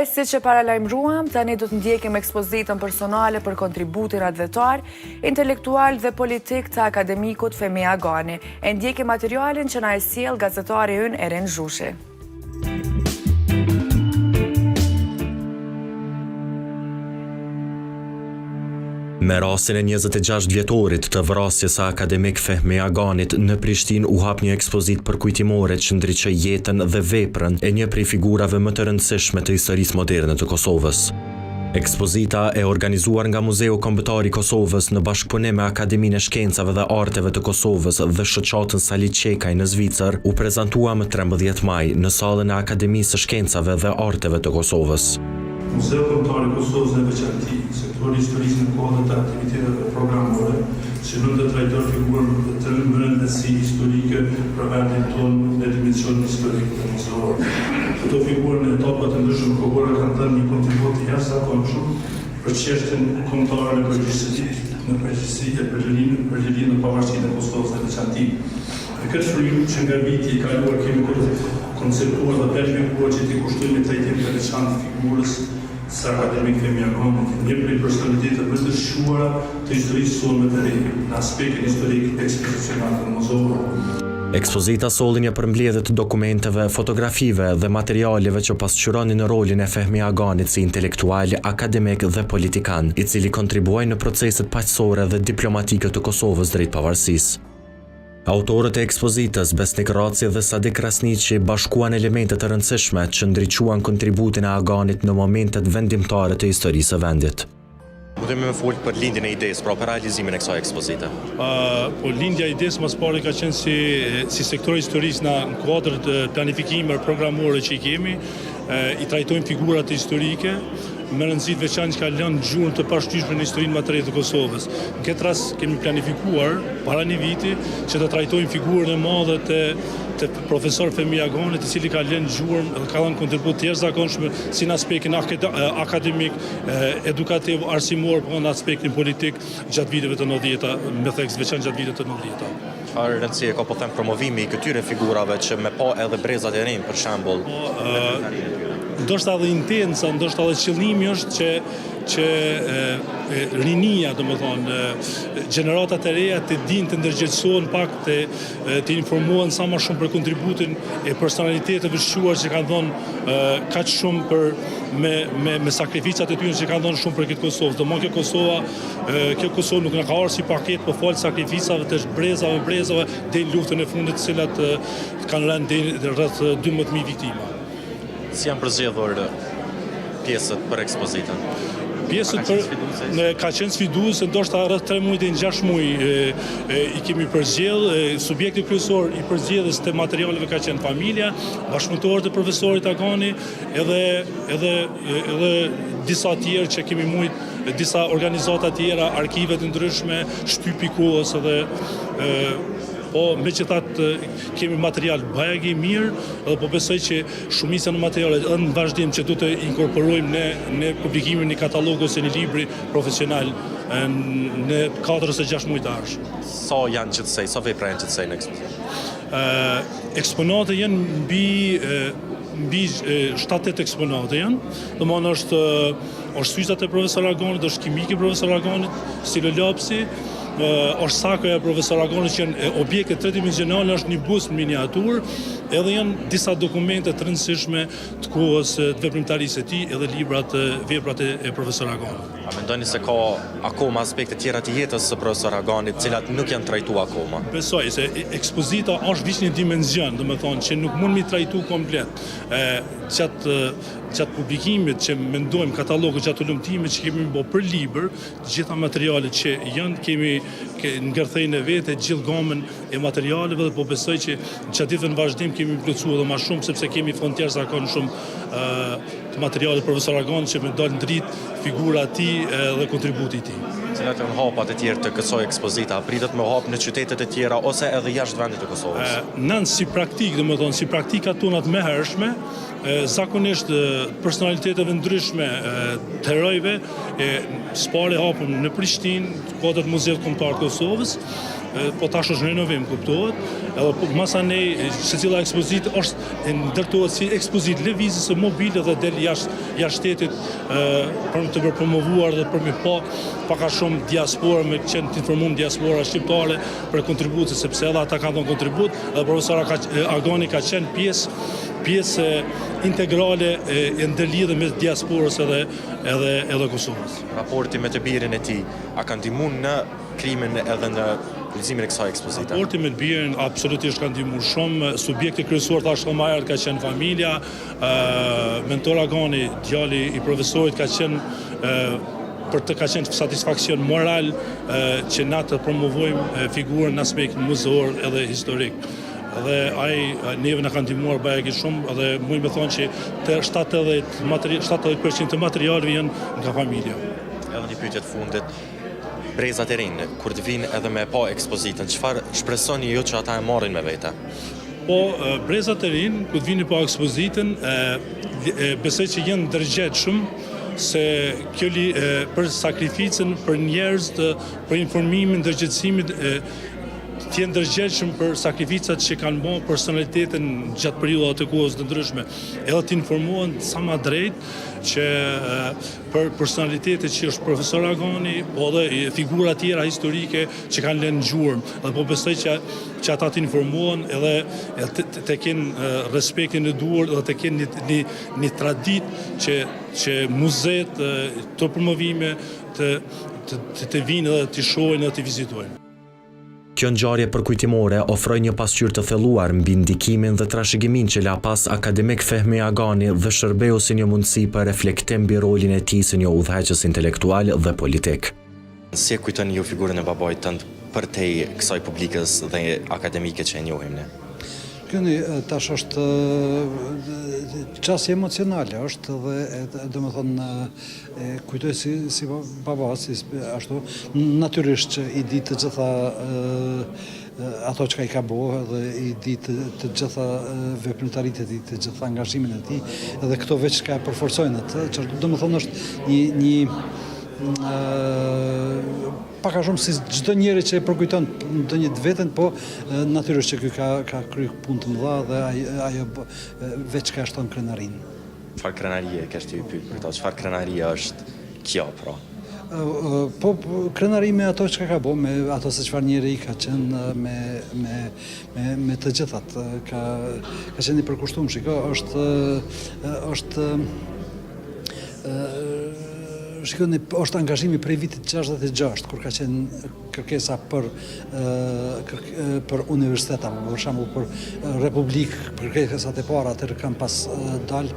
Si që paralajmëruam, tani do të ndjekim ekspozitën personale për kontributin advetar, intelektual dhe politik të akademikut Femi Agani. E ndjekim materialin që na e sjell gazetari ynë Eren Zhushi. Me rastin e 26 vjetorit të vrasjes së akademik Fehmi Aganit, në Prishtinë u hap një ekspozit përkujtimore që ndriçoi jetën dhe veprën e një prej figurave më të rëndësishme të historisë moderne të Kosovës. Ekspozita e organizuar nga Muzeu Kombëtar i Kosovës në bashkëpunim me Akademinë e Shkencave dhe Arteve të Kosovës dhe shoqatën Salit Qekaj në Zvicër, u prezantua më 13 maj në sallën e Akademisë së Shkencave dhe Arteve të Kosovës. Muzeu Kombëtar i Kosovës në veçanti, sektori historisë në kodët të aktiviteteve programore, që nuk të trajton figurën të rëndësi historike për vendin tonë në dimensionin historik të muzeor. Këto figurë në etapat të ndryshme kohore kanë dhënë një kontribut të jashtëzakonshëm për çështjen kombëtare në përgjithësi e përgjithësinë në pavarësinë e Kosovës në veçanti. Në këtë frym që nga viti i kaluar kemi konceptuar dhe planificuar që të kushtojmë një trajtim të veçantë figurës së akademik Femi Aganit, një prej personalitetet më të shquara të historisë sonë të re, në aspektin historik ekspedicional të muzeut. Ekspozita solli një përmbledhje të dokumenteve, fotografive dhe materialeve që pasqyronin rolin e Fehmi Aganit si intelektual, akademik dhe politikan, i cili kontribuoi në proceset paqësore dhe diplomatike të Kosovës drejt pavarësisë. Autorët e ekspozitës, Besnik Raci dhe Sadik Krasniqi, bashkuan elementet të rëndësishme që ndriçuan kontributin e Aganit në momentet vendimtare të historisë së vendit. Do me folë për lindjen e idesë, pra për realizimin e kësaj ekspozite. Lindja e idesë mas pari ka qenë si sektori historisë në kuadër të planifikimeve programore që i kemi, i trajtojmë figurat historike, me rëndësit veçanë që ka lënë gjurmë të pashtyshme në historinë materiale të Kosovës. Në këtë rast kemi planifikuar para një viti që të trajtojmë figurën e madhe të profesor Femi Aganit, i cili ka lënë gjurmë dhe ka dhënë kontribut të jashtëzakonshëm si në aspektin akademik, edukativ, arsimor, po në aspektin politik gjatë viteve të 90-ta, me theks veçanë gjatë viteve të 90-ta. Çfarë rëndësie ka po them promovimi i këtyre figurave që me pa edhe brezat e rinj për shembull. Ndoshta edhe intenca, ndoshta edhe qëllimi është që rinia, domethënë, gjeneratat e reja të dinë të ndërgjegjësohen pak të informohen sa më shumë për kontributin e personaliteteve shquar që kanë dhënë kaq shumë për me sakrificat e tyre që kanë dhënë shumë për këtë Kosovë. Domethënë kjo Kosovë nuk na ka ardhur si paketë, por fal sakrificave të brezave deri në luftën e fundit, të cilat kanë rënë deri rreth 12.000 viktima. Si janë përzgjedhur pjesët për ekspozitën? Pjesët ka qenë sfiduese, ndoshta rreth 3 muaj deri në 6 muaj i kemi përzgjedh. Subjekti kryesor i përzgjedhjes të materialeve ka qenë familja, bashkëpunëtorët e profesorit Agani, edhe disa tjerë që kemi mujt, disa organizata tjera, arkive të ndryshme, shtypi kohës edhe po megjithatë kemi material bajagi mirë dhe po besoj që shumica në materiale është në vazhdim që do të inkorporojmë në publikimin e katalogut ose një libri profesional në 4 ose 6 muaj të ardhshëm. Sa janë qetësej, sa vepra janë qetësej në ekspozitë? Eksponate janë mbi 7-8 eksponate janë. Domthonë është syzat e profesor Aganit, është kimiki profesor Aganit, stilolapsi, është sakoja profesor Aganit që janë objekte tridimensionale, është një bust miniatur, edhe janë disa dokumente të rëndësishme të kohës të veprimtarisë e tij, edhe veprat e profesor Aganit. A mendoni se ka akoma aspekte tjera të jetës së profesor Aganit, të cilat nuk janë trajtuar akoma? Besoj se ekspozita është vetëm një dimension, domethënë që nuk mund mi trajtu komplet. Gjatë publikimit që mendojmë katalogu gjatë ulëmtimit që kemi bërë për libër, të gjitha materialet që janë kemi ngërthejnë e vete, gjithë gamën e materialeve dhe po besoj që gjatë ditëve në vazhdim kemi plotësuar edhe më shumë sepse kemi fond tjerë zakonisht shumë të materialet profesor Aganit që me dalë në dritë figura e tij dhe kontributi i tij. Cilat janë hapat e tjerë të kësaj ekspozita? Pritet me hap në qytetet e tjera ose edhe jashtë vendit të Kosovës? Nën si praktik, domethënë si praktika tona të mëhershme, zakonisht personaliteteve ndryshme të herojve spare hapën në Prishtinë, kuadrat Muzeut Kombëtar të Kosovës, po tash është renovim, kuptohet, edhe masanej secila ekspozitë është ndërtohet si ekspozitë lëvizëse mobile dhe del jashtë shtetit për të promovuar dhe për me pa paka shumë diaspora, me qenë të informuar diaspora shqiptare për kontributin, sepse edhe ata kanë dhënë kontribut, dhe profesora Agani ka qenë pjesë integrale e ndërlidhur mes diasporës edhe Kosovës. Raporti me të birin e tij, a ka ndihmuar në krimin edhe në realizimin e kësaj ekspozite? Raporti me të birin absolutisht ka ndihmuar shumë. Subjekti kryesor tash më herët ka qenë familja, mentor Agani, djali i profesorit ka qenë satisfaksion moral që na të promovojmë figurën në aspektin muzeor edhe historik. Dhe neve na kanë ndihmuar bajagi shumë dhe mund të thonë që të 70% të materialeve janë nga familja. Edhe një pyetje të fundit. Brezat e rinë, kur të vinë edhe me pa ekspozitën, çfarë shpresoni ju që ata e marrin me vete? Po, brezat e rinë, kur të vinë pa ekspozitën, besoj që janë ndërgjegjshëm se kjo për sakrificën, për njerëz, për informimin, ndërgjegjësimin të jenë ndërgjegjshëm për sakrificat që kanë bërë personalitetin gjatë periudhave të kohës të ndryshme, edhe të informohen sa më drejt që për personalitetet që është profesor Agani, po dhe figura tjera historike që kanë lënë gjurmë, dhe po besoj që ata të informohen edhe të kenë respektin e duhur dhe të kenë një traditë që muzeet të promovime të vinë dhe të shohin dhe të vizitojnë. Kjo ngjarje përkujtimore ofroi një pasqyrë të thelluar mbi ndikimin dhe trashëgimin që la pas akademik Fehmi Agani dhe shërbeu si një mundësi për reflektim mbi rolin e tij si një udhëheqës intelektual dhe politik. Si e kujtoni ju figurën e babait tënd për te kësaj publikës dhe akademike që e njohim ne? Këni tash është çasti emocionale, është dhe domethënë kujtoj si baba, si ashtu natyrisht që i di të gjitha ato që i ka bërë dhe i di të gjitha veprimtaritë e tij, të gjitha angazhimin e tij, edhe këto veç ka përforcojnë atë, që domethënë është një pak a shumë si çdo njeri që e përkujton ndonjë të veten, po natyrisht që ky ka kryer punë të mëdha dhe ajo veç ka shton krenarinë. Çfarë krenarie ke ti pyet për këtë? Çfarë krenarie është kjo pra? Po krenari me ato që ka bërë, me ato se çfarë njeri ka qenë me të gjithat, ka qenë i përkushtuar, shiko, shikoni, është angazhimi prej vitit 66, kur ka qenë kërkesa për universitet, apo për shembull për Republikë, për kërkesat e para atëherë kanë pas dalë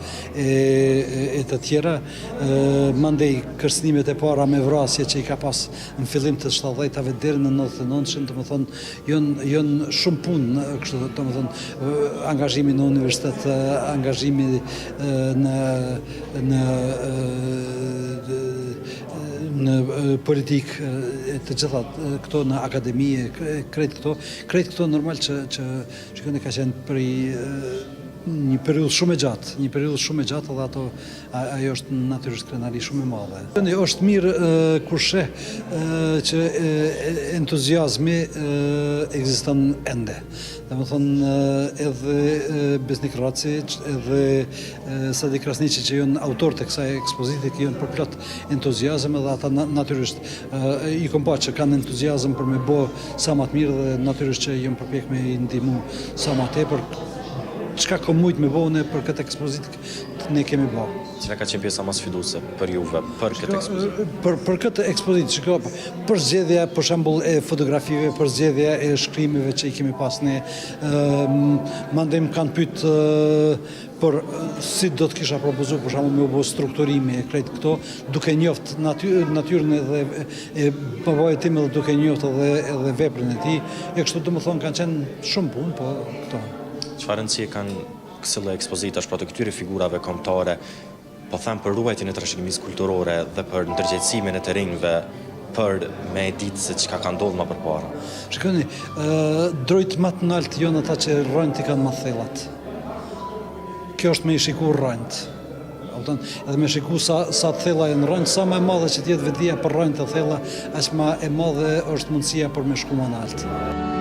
e të tjera, mandej kërcënimet e para me vrasje që i ka pas në fillim të 70-tave deri në 99-shin, domethënë janë shumë punë, kështu domethënë angazhimi në universitet, angazhimi në politikë, të gjitha këto në akademi, krejt këto normal që shikoni ka qenë për një periudhë shumë e gjatë, dhe ajo është natyrisht krenari shumë e madhe. Është mirë kur sheh që entuziazmi ekziston ende. Domethënë edhe Besnik Racic, edhe Sadi Krasniqi që janë autor të kësaj ekspozite, që janë përplot entuziazëm, edhe ata natyrisht i kom pa që kanë entuziazëm për me bë sa më të mirë, dhe natyrisht që janë përpjek me i ndihmu sa më tepër. Çka ka mujt me bëne për këtë ekspozitë ne kemi bë. Cila ka qenë pjesa më sfiduese për juve për këtë ekspozitë? Për këtë ekspozitë, shiko, për zgjedhja për shembull e fotografive, për zgjedhja e shkrimeve që i kemi pas ne, mandej më kanë pyet për si do të kisha propozuar për shembull me u bë strukturimi e krejt këto, duke njoft natyrën e babait tim, dhe duke njoft edhe veprën e tij. E kështu domethënë kanë qenë shumë punë, po këto. Çfarë rëndësie kanë kësaj ekspozitash pra të këtyre figurave kombëtare po them për ruajtjen e trashëgimisë kulturore dhe për ndërgjegjësimin e të rinjve për me e ditë se çka ka ndodhur më përpara. Shikoni, drojt më të naltë janë ata që rrojnë i kanë më thellat. Kjo është me i shiku rrojnët. Edhe me shiku sa të thella e në rrojnë, sa më e madhe që tjetë vetëdia për rrojnë të thella, aq më e madhe është mundësia për me shku më naltë.